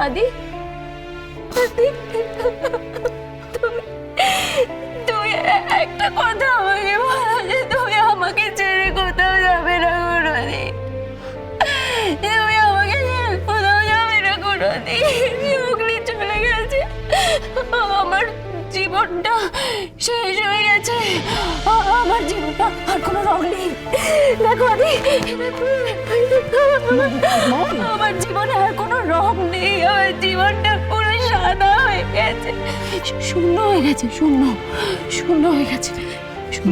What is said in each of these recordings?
আদি আদি, তুমি তুমি একটা কথা আমাকে বলো যে তুমি আমাকে ছেড়ে কোথাও যাবে না কোনোদিন। তুমি আমাকে ছেড়ে কোথাও যাবে না কোনোদিন। অগ্নি চলে গেছে, আমার জীবনটা শেষ হয়ে গেছে, আমার জীবনটা আর কোনো রং নেই। দেখো আদি, আমার জীবনে আর কোনো রং নেই, আমার জীবনটা পুরো সাদা হয়ে গেছে, শূন্য হয়ে গেছে, শূন্য শূন্য হয়ে গেছে।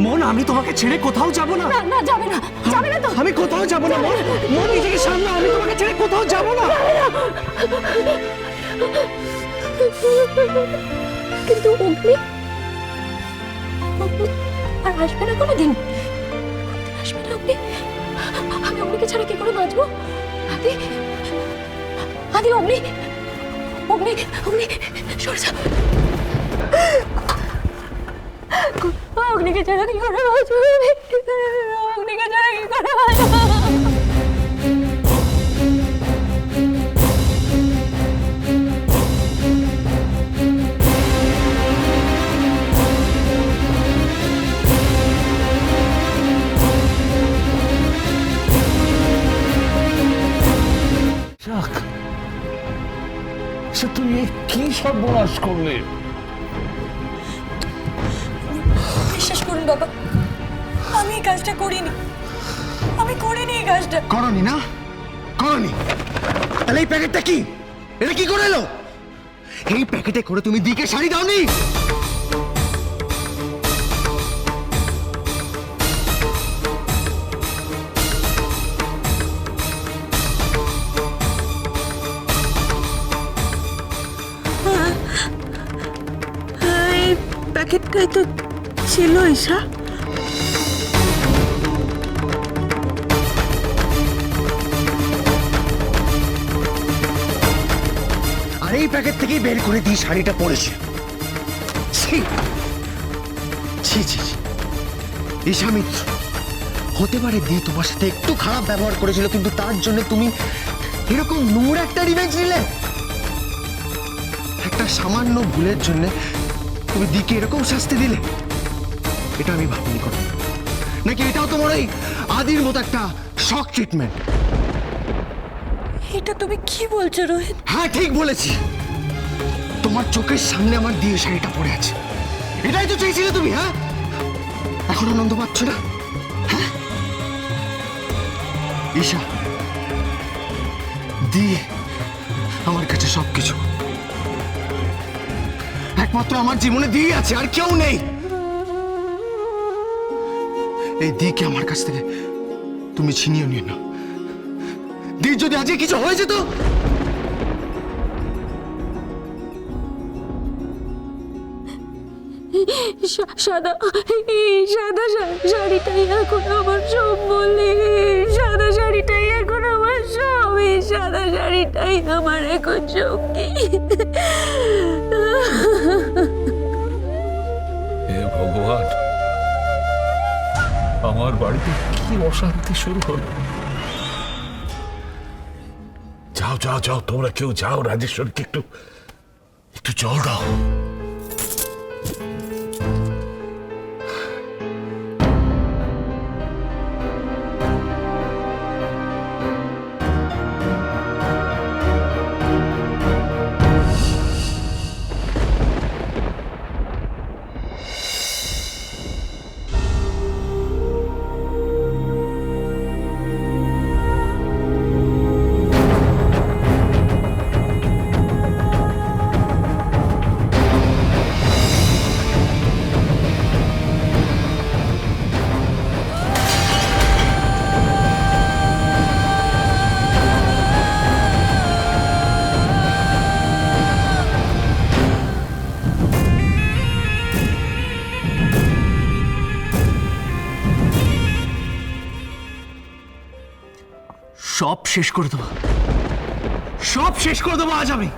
মন, আমি তোমাকে ছেড়ে কোথাও যাব না। না না, যাবে না, যাবে না তো। আমি কোথাও যাব না মন, মন নিজেকে সামলা, আমি তোমাকে ছেড়ে কোথাও যাব না। কিন্তু অগ্নি আর আসবে না কোনোদিন, আসবে না অগ্নি। আমি অগ্নিকে ছাড়া কি করে বাঁচবো? আদি আদি, অগ্নি অগ্নি অগ্নি, সরে যা। অগ্নিকে ছাড়া কি করে বাঁচবো? অগ্নিকে ছাড়া কি করে বাঁচবো? তুমি কি সর্বনাশ করলে? বিশ্বাস করুন বাবা, আমি এই কাজটা করিনি, আমি করিনি এই কাজটা। করনি না, করনি। তাহলে এই প্যাকেটটা কি? এটা কি করে এলো? এই প্যাকেটে করে তুমি দিকে শাড়ি দাওনি? এই প্যাকেটটাই তো ছিল ঈশা। আর এই প্যাকেট থেকেই বের করে দিয়ে শাড়িটা পরেছে। ছি ছি ছি, ঈশা মিত্র, হতে পারে দি তোমার সাথে একটু খারাপ ব্যবহার করেছিল, কিন্তু তার জন্য তুমি এরকম নোংরা একটা রিভেঞ্জ নিলে? একটা সামান্য ভুলের জন্য তুমি দিকে এরকম শাস্তি দিলে? এটা আমি ভাবিনি কোনো। নাকি এটাও তোমার ওই আদির মতো একটা শক ট্রিটমেন্ট? এটা তুমি কি বলছো রোহিত? হ্যাঁ, ঠিক বলেছি। তোমার চোখের সামনে আমার দিয়ে শাড়িটা পড়ে আছে, এটাই তো চেয়েছিলে তুমি। হ্যাঁ, এখন আনন্দ পাচ্ছ না? হ্যাঁ ঈশা, দিয়ে আমার কাছে সবকিছু, একমাত্র আমার জীবনে দিয়ে আছে, আর কেউ নেই। এই দিকে আমার কাছ থেকে তুমি ছিনিয়ে নিয়ে নাও। দি যদি আজকে কিছু হয়ে যেত, সাদা সাদা শাড়িটাই এখন আমার সব, বলি সাদা শাড়িটাই এখন আমার সব, এই সাদা শাড়িটাই আমার এখন সঙ্গী। হে ভগবান, আমার বাড়িতে কি অশান্তি শুরু হলো। যাও যাও যাও, তোমরা কেউ যাও, রাজেশ্বরকে একটু একটু জল দাও। সব শেষ করে দেবো, সব শেষ করে দেবো আজ আমি,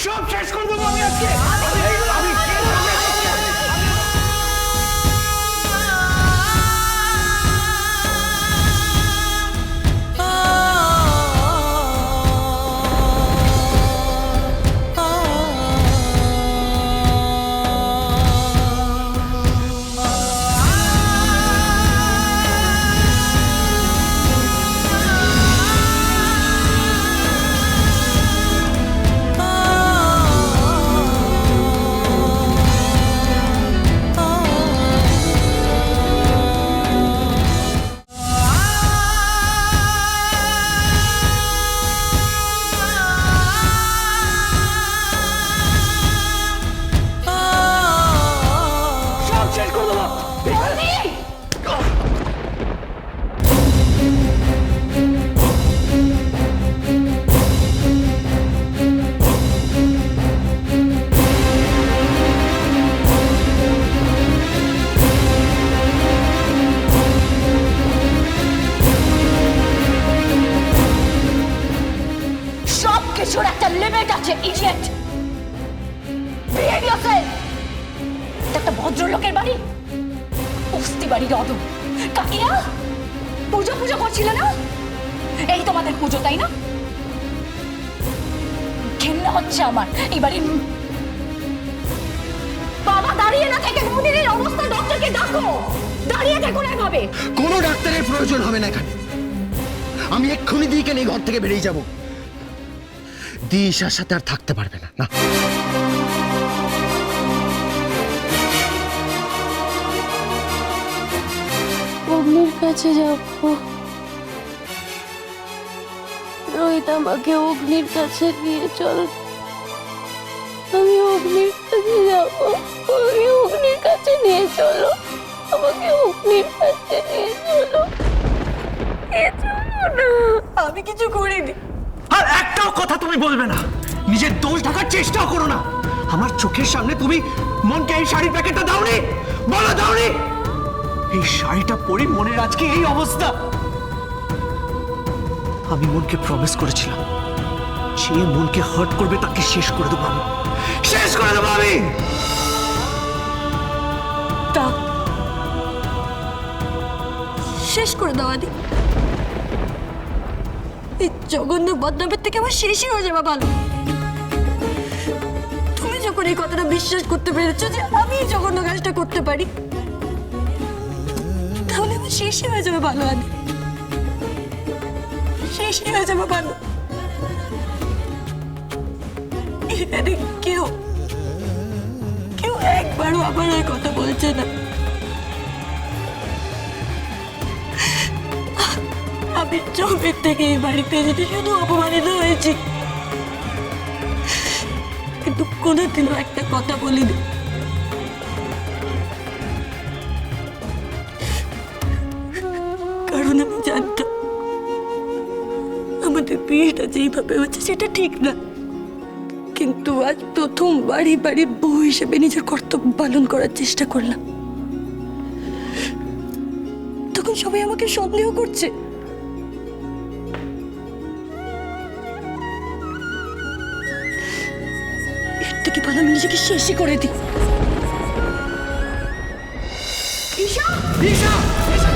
সব শেষ করে দেবো আমি আজকে। ইডিয়েট! Behave yourself! এটা একটা ভদ্রলোকের বাড়ি, বস্তি বাড়ির অদম। কাকিয়া, পুজো পুজো করছিল না? এই তোমাদের পুজো, তাই না? ঘেন্না হচ্ছে আমার এই বাড়ির। বাবা, দাঁড়িয়ে না থেকে বৌদির অবস্থা, ডক্টরকে ডাকো। দাঁড়িয়ে দেখো না এভাবে। কোনো ডাক্তারের প্রয়োজন হবে না এখানে। আমি এক্ষুনি দিকে নিয়ে ঘর থেকে বেরিয়ে যাব। দিশার সাথে আর থাকতে পারবে না, না। অগ্নির কাছে যাবো। রোহিত, আমাকে অগ্নির কাছে নিয়ে চল। আমি অগ্নির কাছে যাবো। আমাকে অগ্নির কাছে নিয়ে চলো। আমাকে অগ্নির কাছে নিয়ে চলো। না, আমি কিছু করিনি। আর একটাও কথা তুমি বলবে না, নিজের দোষ ঢাকার চেষ্টাও করো না। আমার চোখের সামনে তুমি মনকে এই শাড়ির প্যাকেটটা দাওনি, বলো দাওনি? এই শাড়িটা পরে মনের আজকে এই অবস্থা। আমি মনকে প্রমিস করেছিলাম, যে মনকে হার্ট করবে তাকে শেষ করে দেবো আমি, শেষ করে দেবো আমি। তা শেষ করে দাও আদি। এই জঘন্য বদনামের থেকে আমার শেষই হয়ে যাবে ভালো। তুমি যখন এই কথাটা বিশ্বাস করতে পেরেছো যে আমি এই জঘন্য কাজটা করতে পারি, তাহলে আমার শেষই হয়ে যাবে ভালো আদি। শেষই হয়ে যাবে ভালো। এখানে কেউ কেউ একবারও আমার আর কথা বলছে না। আমি জন্মের থেকে এই বাড়িতে এসে শুধু অপমানিত হয়েছি, কিন্তু কোনোদিনও একটা কথা বলিনি। কারণ আমি জানতাম আমাদের বিয়েটা যেইভাবে হচ্ছে সেটা ঠিক না। কিন্তু আজ প্রথম বাড়ির বউ হিসেবে নিজের কর্তব্য পালন করার চেষ্টা করলাম। তখন সবাই আমাকে সন্দেহ করছে। এর থেকে ভালো আমি নিজেকে শেষই করে দিই। ঈশা! ঈশা! ঈশা!